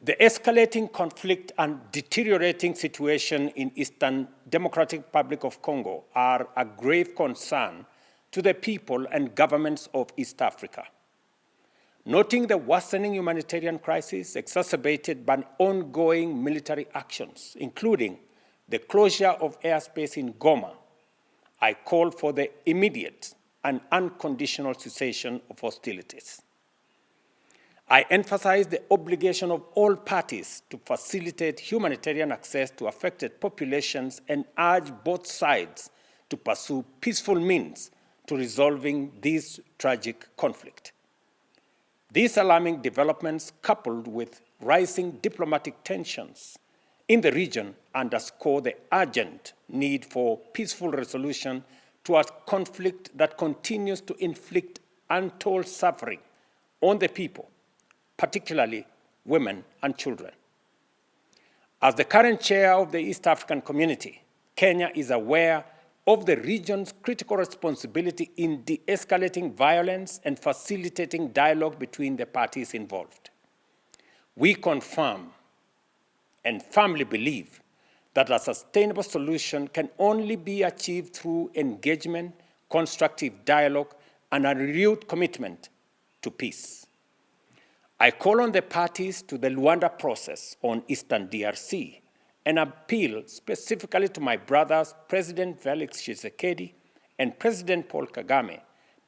The escalating conflict and deteriorating situation in Eastern Democratic Republic of Congo are a grave concern to the people and governments of East Africa. Noting the worsening humanitarian crisis exacerbated by ongoing military actions, including the closure of airspace in Goma, I call for the immediate and unconditional cessation of hostilities. I emphasize the obligation of all parties to facilitate humanitarian access to affected populations and urge both sides to pursue peaceful means to resolving this tragic conflict. These alarming developments, coupled with rising diplomatic tensions in the region, underscore the urgent need for peaceful resolution to a conflict that continues to inflict untold suffering on the people, particularly women and children. As the current chair of the East African Community, Kenya is aware of the region's critical responsibility in de-escalating violence and facilitating dialogue between the parties involved. We confirm and firmly believe that a sustainable solution can only be achieved through engagement, constructive dialogue, and a renewed commitment to peace. I call on the parties to the Luanda process on Eastern DRC and appeal specifically to my brothers, President Felix Tshisekedi and President Paul Kagame,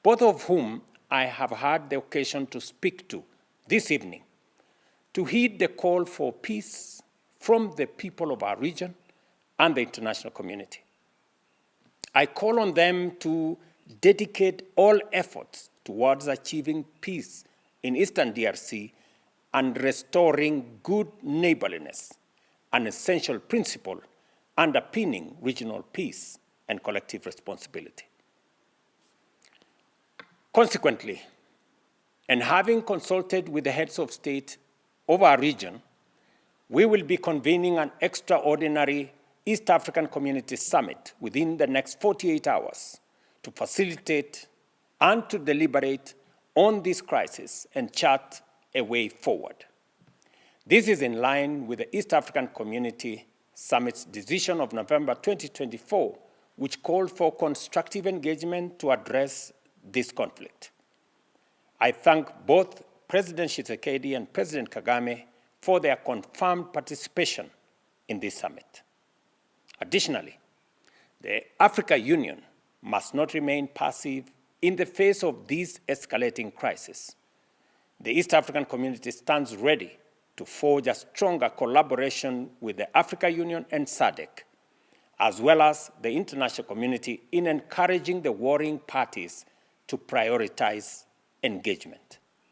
both of whom I have had the occasion to speak to this evening, to heed the call for peace from the people of our region and the international community. I call on them to dedicate all efforts towards achieving peace in Eastern DRC and restoring good neighborliness, an essential principle underpinning regional peace and collective responsibility. Consequently, and having consulted with the heads of state of our region, we will be convening an extraordinary East African Community Summit within the next 48 hours to facilitate and to deliberate on this crisis and chart a way forward. This is in line with the East African Community Summit's decision of November 2024, which called for constructive engagement to address this conflict. I thank both President Tshisekedi and President Kagame for their confirmed participation in this summit. Additionally, the African Union must not remain passive in the face of this escalating crisis. The East African Community stands ready to forge a stronger collaboration with the African Union and SADC, as well as the international community in encouraging the warring parties to prioritize engagement.